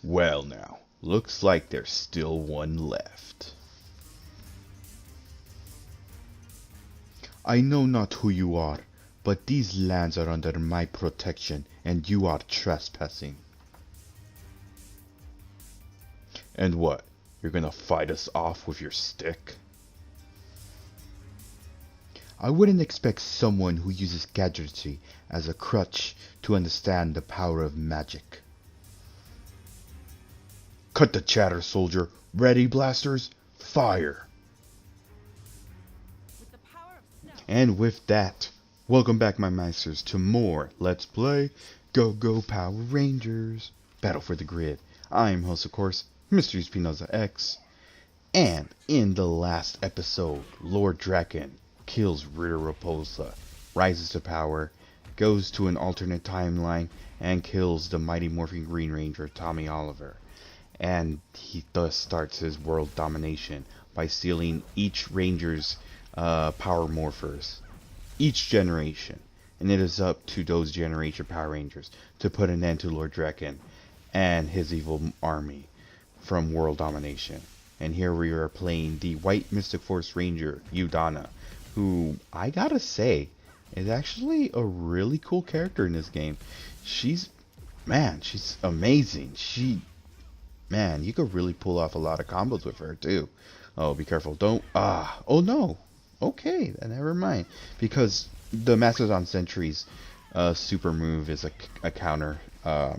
Well now, looks like there's still one left. I know not who you are, but these lands are under my protection, and you are trespassing. And what? You're gonna fight us off with your stick? I wouldn't expect someone who uses gadgetry as a crutch to understand the power of magic. Cut the chatter, soldier. Ready, blasters? Fire! And with that, welcome back, my masters, to more Let's Play Go Power Rangers Battle for the Grid. I am host, of course, MrESPNozaX. And in the last episode, Lord Drakkon kills Ritter Repulsa, rises to power, goes to an alternate timeline, and kills the mighty Morphin Green Ranger Tommy Oliver. And he thus starts his world domination by stealing each ranger's power morphers, each generation. And it is up to those generation Power Rangers to put an end to Lord Drakkon and his evil army from world domination. And here we are playing the White Mystic Force Ranger, Udonna, who, I gotta say, is actually a really cool character in this game. She's amazing. Man, you could really pull off a lot of combos with her, too. Oh, be careful. Oh no. Okay, then never mind. Because the Mastodon Sentry's super move is a counter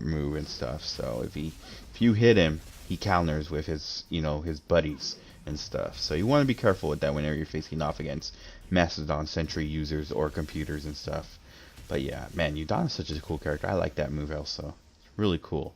move and stuff. So if you hit him, he counters with his buddies and stuff. So you want to be careful with that whenever you're facing off against Mastodon Sentry users or computers and stuff. But yeah, man, Udonna's such a cool character. I like that move also. It's really cool.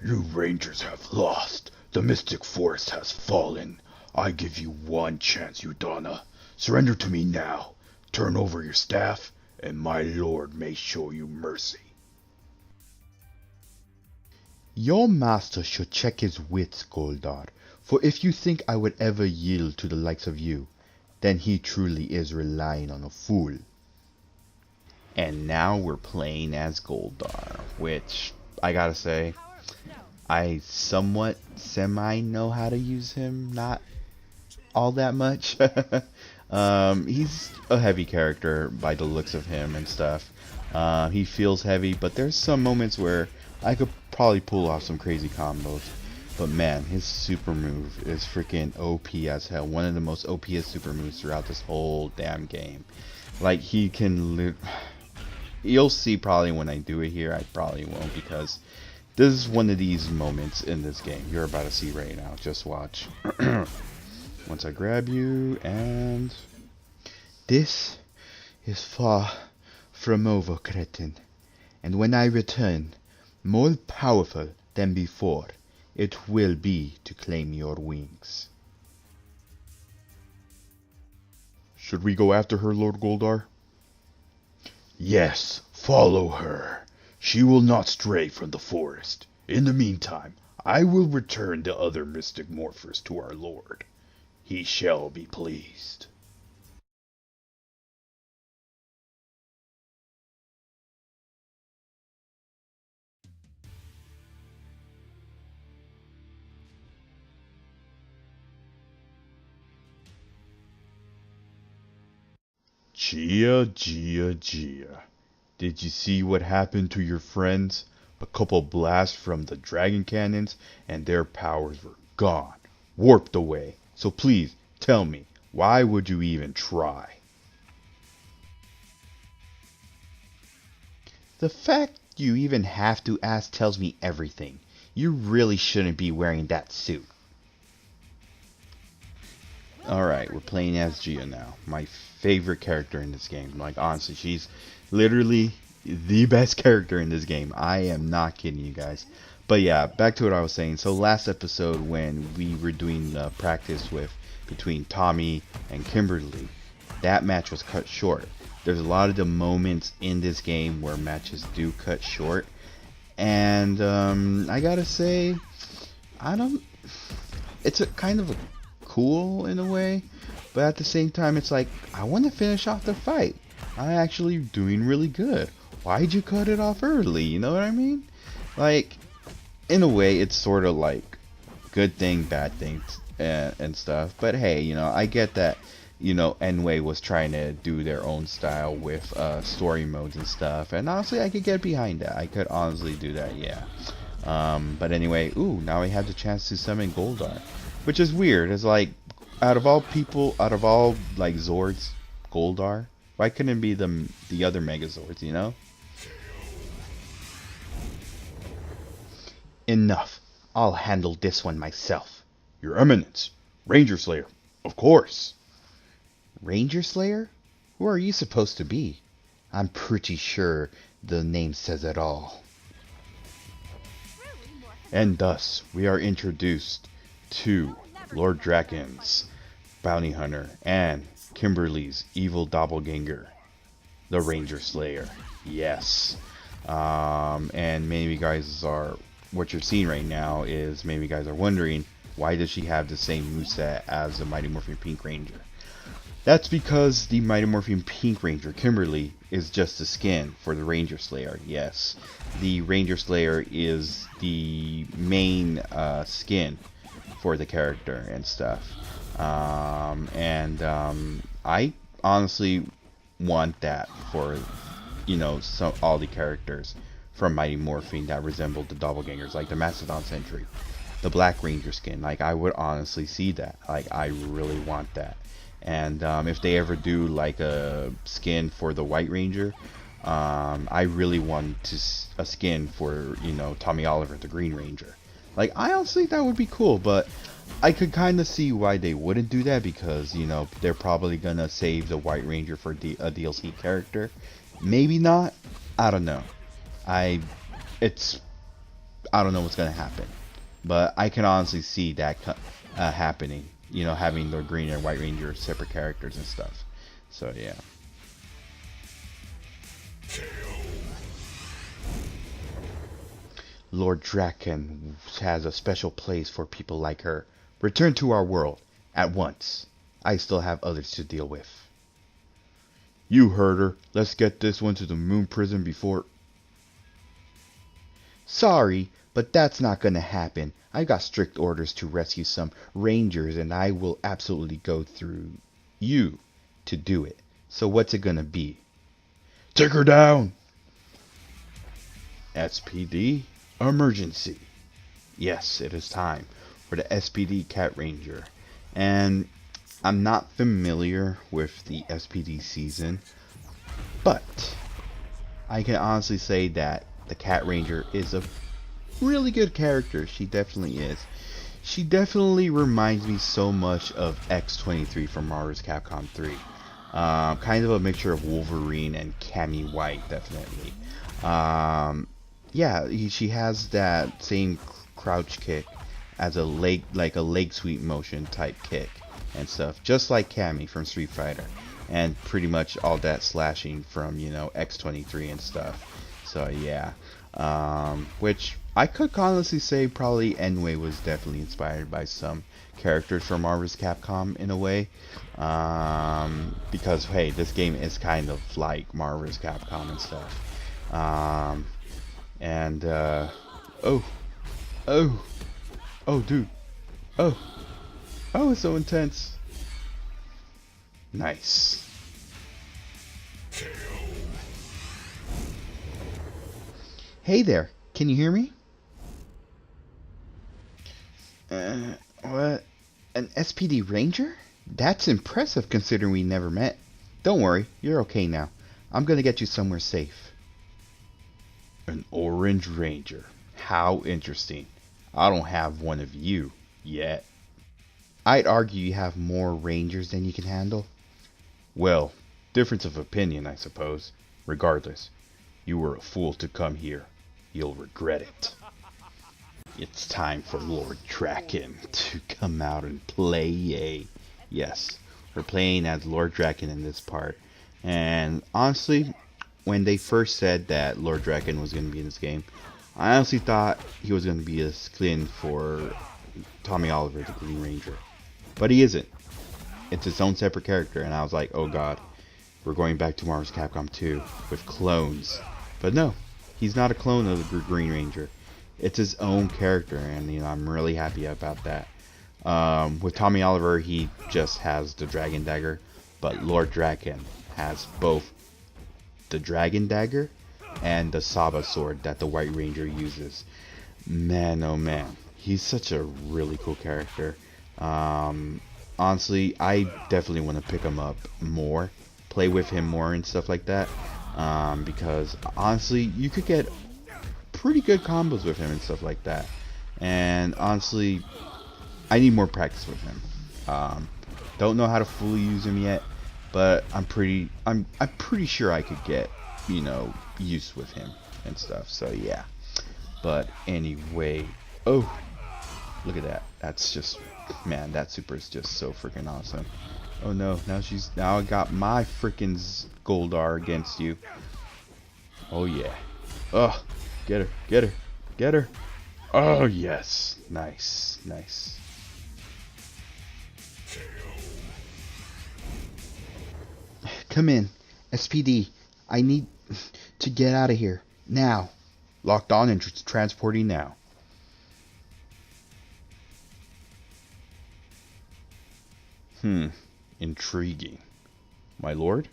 You Rangers have lost. The Mystic Force has fallen. I give you one chance, Udonna. Surrender to me now. Turn over your staff, and my lord may show you mercy. Your master should check his wits, Goldar, for if you think I would ever yield to the likes of you, then he truly is relying on a fool. And now we're playing as Goldar, which, I gotta say, I somewhat semi-know how to use him, not all that much. He's a heavy character by the looks of him and stuff. He feels heavy, but there's some moments where I could probably pull off some crazy combos. But man, his super move is freaking OP as hell. One of the most OPest super moves throughout this whole damn game. Like, he can you'll see probably when I do it here. I probably won't, because this is one of these moments in this game you're about to see right now. Just watch. Once I grab you, and this is far from over, cretin. And when I return, more powerful than before, it will be to claim your wings. Should we go after her, Lord Goldar? Yes, follow her. She will not stray from the forest. In the meantime, I will return the other mystic morphers to our lord. He shall be pleased. Gia. Did you see what happened to your friends? A couple blasts from the dragon cannons and their powers were gone, warped away. So please, tell me, why would you even try? The fact you even have to ask tells me everything. You really shouldn't be wearing that suit. Alright, we're playing as Gia now. My favorite character in this game. Like, honestly, she's literally the best character in this game. I am not kidding you guys. But yeah, back to what I was saying. So last episode, when we were doing practice between Tommy and Kimberly, that match was cut short. There's a lot of the moments in this game where matches do cut short. And I gotta say, it's a kind of a cool in a way, but at the same time, it's like, I want to finish off the fight. I'm actually doing really good. Why'd you cut it off early? You know what I mean? Like, in a way, it's sort of like good thing, bad thing, and stuff. But hey, you know, I get that, you know, Enway was trying to do their own style with story modes and stuff. And honestly, I could get behind that. I could honestly do that, yeah. But anyway, ooh, now I had the chance to summon Goldar. Which is weird. It's like, out of all people, out of all, like, Zords, Goldar? Why couldn't it be the other Megazords, you know? Enough. I'll handle this one myself. Your Eminence. Ranger Slayer. Of course. Ranger Slayer? Who are you supposed to be? I'm pretty sure the name says it all. And thus, we are introduced to Lord Drakkon's bounty hunter and Kimberly's evil doppelganger, the Ranger Slayer. Yes. And maybe you guys are, what you're seeing right now is, maybe you guys are wondering, why does she have the same moveset as the Mighty Morphin Pink Ranger? That's because the Mighty Morphin Pink Ranger, Kimberly, is just a skin for the Ranger Slayer. Yes, the Ranger Slayer is the main skin for the character and stuff. I honestly want that for, you know, all the characters from Mighty Morphin that resemble the doppelgangers, like the Mastodon Sentry, the Black Ranger skin. Like, I would honestly see that. Like, I really want that. And if they ever do like a skin for the White Ranger, I really want a skin for, you know, Tommy Oliver, the Green Ranger. Like, I honestly think that would be cool, but I could kind of see why they wouldn't do that, because, you know, they're probably gonna save the White Ranger for a DLC character. Maybe not. I don't know. I don't know what's gonna happen, but I can honestly see that happening. You know, having the Green and White Ranger separate characters and stuff. So yeah. Lord Drakkon has a special place for people like her. Return to our world at once. I still have others to deal with. You heard her. Let's get this one to the moon prison before... Sorry, but that's not gonna happen. I got strict orders to rescue some rangers, and I will absolutely go through you to do it. So what's it gonna be? Take her down! SPD emergency. Yes, it is time for the SPD Cat Ranger. And I'm not familiar with the SPD season, but I can honestly say that the Cat Ranger is a really good character. She definitely is. She definitely reminds me so much of X-23 from Marvel's Capcom 3. Kind of a mixture of Wolverine and Cammy White, definitely. Yeah, she has that same crouch kick as a leg sweep motion type kick and stuff, just like Cammy from Street Fighter, and pretty much all that slashing from, you know, X-23 and stuff. So yeah, which I could honestly say probably Enway was definitely inspired by some characters from Marvel's Capcom in a way, because hey, this game is kind of like Marvel's Capcom and stuff. Oh dude, it's so intense. Nice. Hey there, can you hear me? What? An SPD Ranger? That's impressive considering we never met. Don't worry, you're okay now. I'm gonna get you somewhere safe. An Orange Ranger. How interesting. I don't have one of you yet. I'd argue you have more Rangers than you can handle. Well, difference of opinion, I suppose. Regardless, you were a fool to come here. You'll regret it. It's time for Lord Drakkon to come out and play. Yes, we're playing as Lord Drakkon in this part. And honestly, when they first said that Lord Drakkon was going to be in this game, I honestly thought he was going to be a skin for Tommy Oliver, the Green Ranger. But he isn't. It's its own separate character, and I was like, oh god. we're going back to Marvel's Capcom 2 with clones. But no, he's not a clone of the Green Ranger. It's his own character, and I'm really happy about that. With Tommy Oliver, he just has the Dragon Dagger, but Lord Drakkon has both the Dragon Dagger and the Saba sword that the White Ranger uses. Man, oh man, he's such a really cool character. Honestly, I definitely want to pick him up more, play with him more and stuff like that, because honestly, you could get pretty good combos with him and stuff like that. And honestly, I need more practice with him. Don't know how to fully use him yet, but I'm pretty sure I could get, use with him and stuff. So yeah. But anyway, oh, look at that. That's just, man, that super is just so freaking awesome. Oh no, now I got my freaking goldar against you. Oh yeah. Oh, get her. Oh yes, nice. Come in, SPD. I need to get out of here now. Locked on and transporting now. Intriguing. My lord?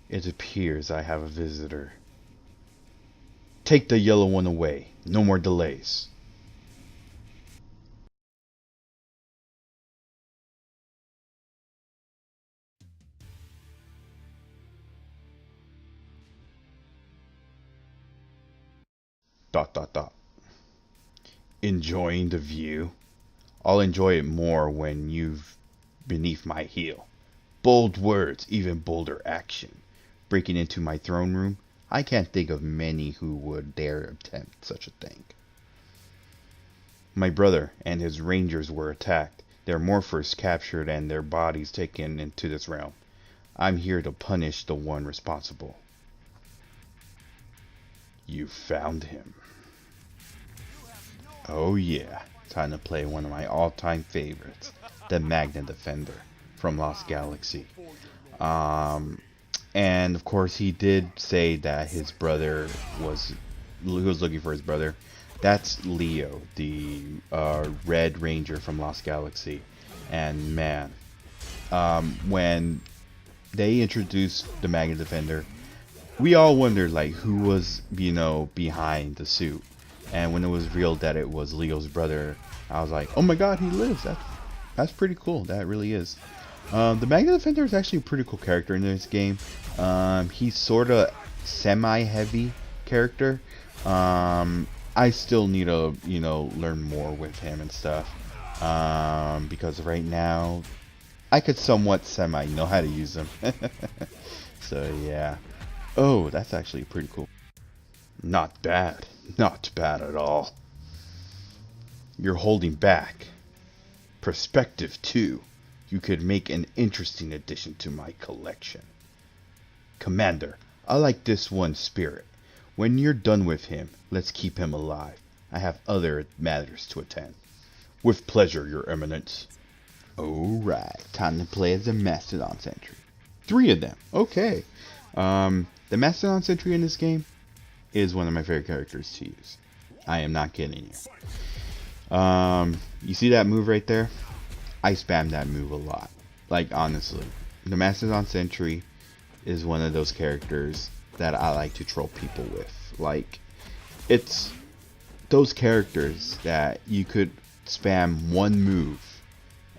It appears I have a visitor. Take the yellow one away. No more delays. Dot dot dot. Enjoying the view? I'll enjoy it more when you've beneath my heel. Bold words, even bolder action. Breaking into my throne room? I can't think of many who would dare attempt such a thing. My brother and his rangers were attacked, their morphers captured and their bodies taken into this realm. I'm here to punish the one responsible. You found him. Oh yeah, time to play one of my all-time favorites, the Magna Defender from Lost Galaxy. And of course he did say that his brother was looking for his brother. That's Leo, the Red Ranger from Lost Galaxy. And man, when they introduced the Magna Defender, we all wondered like who was behind the suit. And when it was revealed that it was Leo's brother, I was like, oh my god, he lives. That's pretty cool. That really is. The Magna Defender is actually a pretty cool character in this game. He's sort of semi-heavy character. I still need to, learn more with him and stuff. Because right now, I could somewhat semi know how to use him. So yeah. Oh, that's actually pretty cool. Not bad. Not bad at all. You're holding back. Perspective 2. You could make an interesting addition to my collection. Commander, I like this one spirit. When you're done with him, let's keep him alive. I have other matters to attend. With pleasure, Your Eminence. Alright, time to play as a Mastodon Sentry. 3 of them. Okay. The Mastodon Sentry in this game is one of my favorite characters to use. I am not kidding you. You see that move right there? I spam that move a lot. Like, honestly. The Mastodon Sentry is one of those characters that I like to troll people with. Like, it's those characters that you could spam one move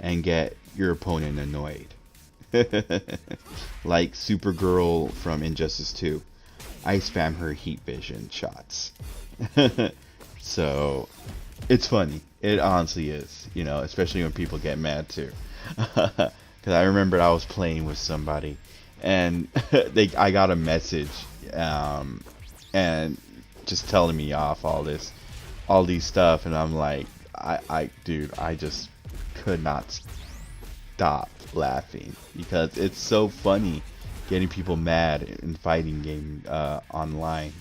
and get your opponent annoyed. Like Supergirl from Injustice 2. I spam her heat vision shots. So it's funny. It honestly is, especially when people get mad too. Because I remember I was playing with somebody and I got a message and just telling me off all these stuff, and I'm like, dude, I just could not stop laughing because it's so funny getting people mad in fighting game online.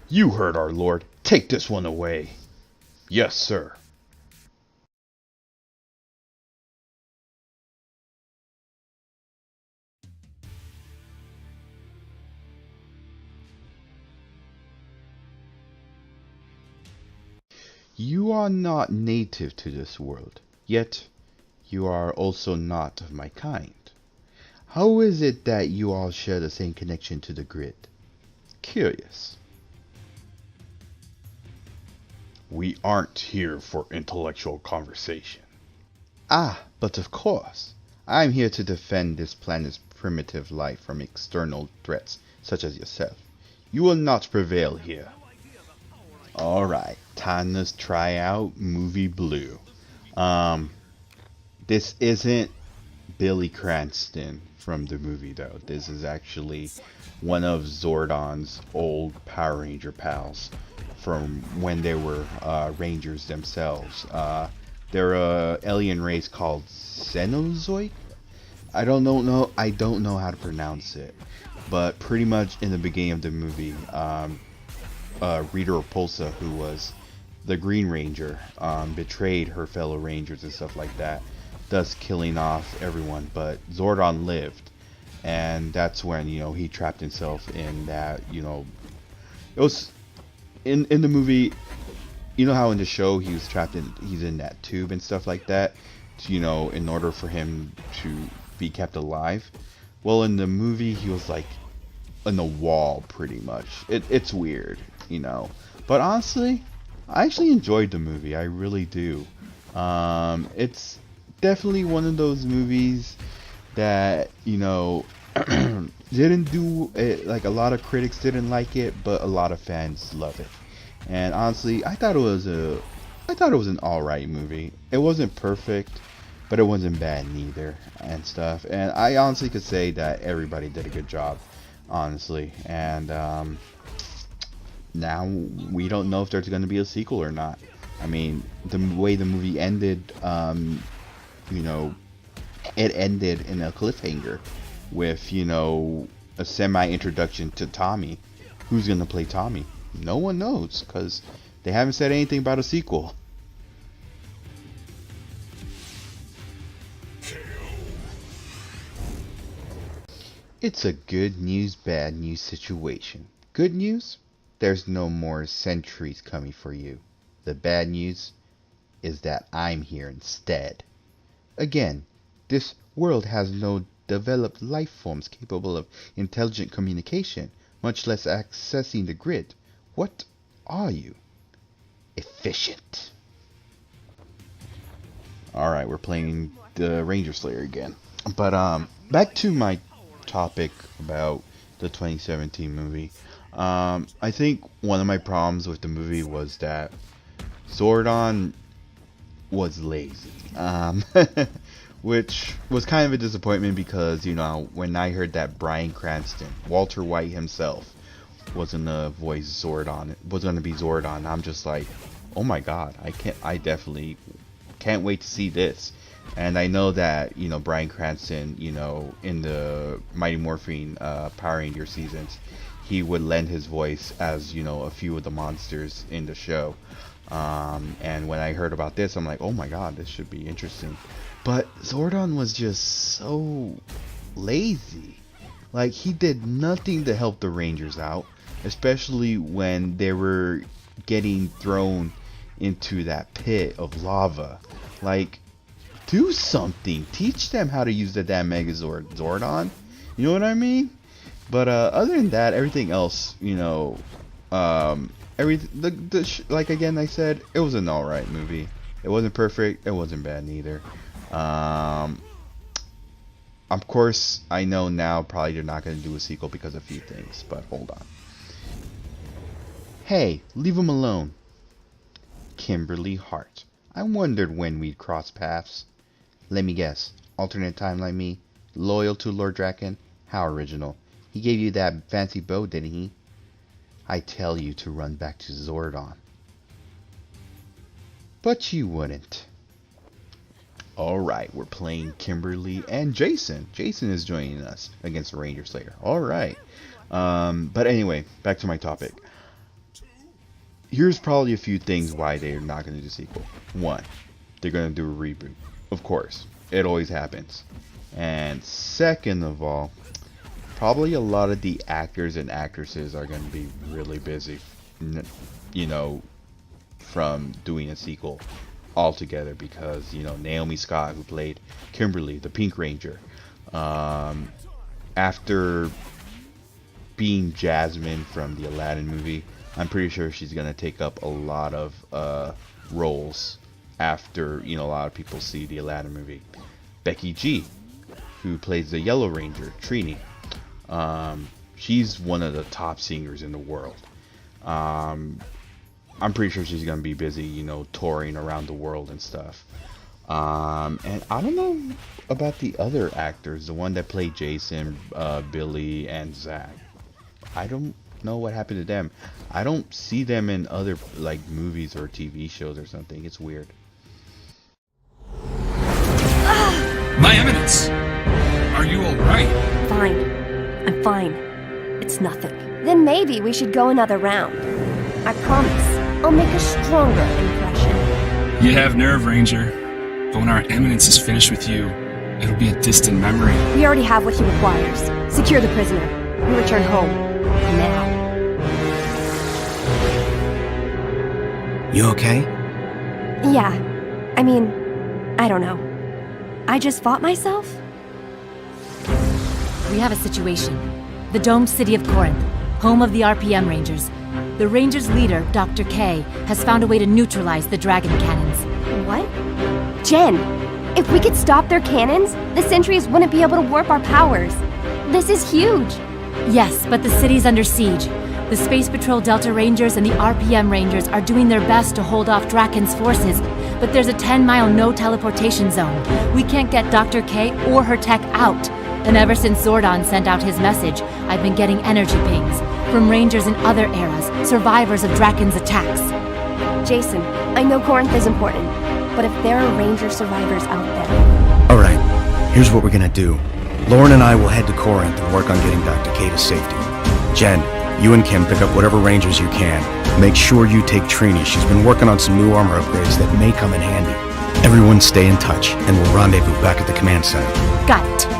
You heard our lord. Take this one away. Yes, sir. You are not native to this world, yet you are also not of my kind. How is it that you all share the same connection to the grid? Curious. We aren't here for intellectual conversation. Ah, but of course. I'm here to defend this planet's primitive life from external threats, such as yourself. You will not prevail here. Alright, time to try out Movie Blue. This isn't Billy Cranston from the movie though. This is actually one of Zordon's old Power Ranger pals from when they were Rangers themselves. They're a alien race called Cenozoic. I don't know how to pronounce it, but pretty much in the beginning of the movie, Rita Repulsa, who was the Green Ranger, betrayed her fellow Rangers and stuff like that, thus killing off everyone. But Zordon lived, and that's when he trapped himself in that. It was in the movie. You know how in the show he's in that tube and stuff like that, in order for him to be kept alive. Well, in the movie he was like in the wall pretty much. It's weird, but honestly I actually enjoyed the movie. I really do. It's definitely one of those movies that didn't do it. Like, a lot of critics didn't like it, but a lot of fans love it. And honestly, I thought it was an alright movie. It wasn't perfect, but it wasn't bad neither and stuff. And I honestly could say that everybody did a good job, honestly. And now we don't know if there's going to be a sequel or not. I mean, the way the movie ended, it ended in a cliffhanger with, a semi-introduction to Tommy. Who's going to play Tommy? No one knows, because they haven't said anything about a sequel. It's a good news, bad news situation. Good news? There's no more sentries coming for you. The bad news is that I'm here instead. Again, this world has no developed life forms capable of intelligent communication, much less accessing the grid. What are you? Efficient. Alright, we're playing the Ranger Slayer again. But back to my topic about the 2017 movie. I think one of my problems with the movie was that Zordon was lazy. Which was kind of a disappointment because, when I heard that Bryan Cranston, Walter White himself, was gonna voice Zordon, was gonna be Zordon, I'm just like, oh my god, I definitely can't wait to see this. And I know that, Bryan Cranston, in the Mighty Morphin Power Ranger seasons, he would lend his voice as, a few of the monsters in the show. And when I heard about this, I'm like, oh my god, this should be interesting. But Zordon was just so lazy. Like, he did nothing to help the Rangers out, especially when they were getting thrown into that pit of lava. Like, do something. Teach them how to use the damn Megazord, Zordon. You know what I mean? But other than that, everything else, like again I said, it was an alright movie. It wasn't perfect. It wasn't bad neither. Of course, I know now probably they're not going to do a sequel because of a few things, but hold on. Hey, leave him alone. Kimberly Hart. I wondered when we'd cross paths. Let me guess. Alternate timeline me? Loyal to Lord Drakkon? How original. He gave you that fancy bow, didn't he? I tell you to run back to Zordon. But you wouldn't. Alright, we're playing Kimberly and Jason. Jason is joining us against the Ranger Slayer. Alright. But anyway, back to my topic. Here's probably a few things why they're not going to do a sequel. One, they're going to do a reboot. Of course, it always happens. And second of all, probably a lot of the actors and actresses are going to be really busy, from doing a sequel altogether, because you know Naomi Scott, who played Kimberly, the Pink Ranger, after being Jasmine from the Aladdin movie, I'm pretty sure she's gonna take up a lot of roles after, you know, a lot of people see the Aladdin movie. Becky G, who plays the Yellow Ranger, Trini, she's one of the top singers in the world. I'm pretty sure she's gonna be busy, you know, touring around the world and stuff. And I don't know about the other actors, the one that played Jason, Billy, and Zach. I don't know what happened to them. I don't see them in other like movies or TV shows or something. It's weird. My Eminence! Are you alright? Fine. I'm fine. It's nothing. Then maybe we should go another round. I promise, I'll make a stronger impression. You have nerve, Ranger. But when our Eminence is finished with you, it'll be a distant memory. We already have what he requires. Secure the prisoner. We return home. Now. You okay? Yeah. I mean, I don't know. I just fought myself? We have a situation. The domed city of Corinth, home of the RPM Rangers. The Rangers' leader, Dr. K, has found a way to neutralize the dragon cannons. What? Jen, if we could stop their cannons, the sentries wouldn't be able to warp our powers. This is huge. Yes, but the city's under siege. The Space Patrol Delta Rangers and the RPM Rangers are doing their best to hold off Drakkon's forces, but there's a 10-mile no-teleportation zone. We can't get Dr. K or her tech out. And ever since Zordon sent out his message, I've been getting energy pings from Rangers in other eras, survivors of Drakkon's attacks. Jason, I know Corinth is important, but if there are Ranger survivors out there... Alright, here's what we're gonna do. Lauren and I will head to Corinth and work on getting Dr. K to safety. Jen, you and Kim pick up whatever Rangers you can. Make sure you take Trini. She's been working on some new armor upgrades that may come in handy. Everyone stay in touch, and we'll rendezvous back at the command center. Got it.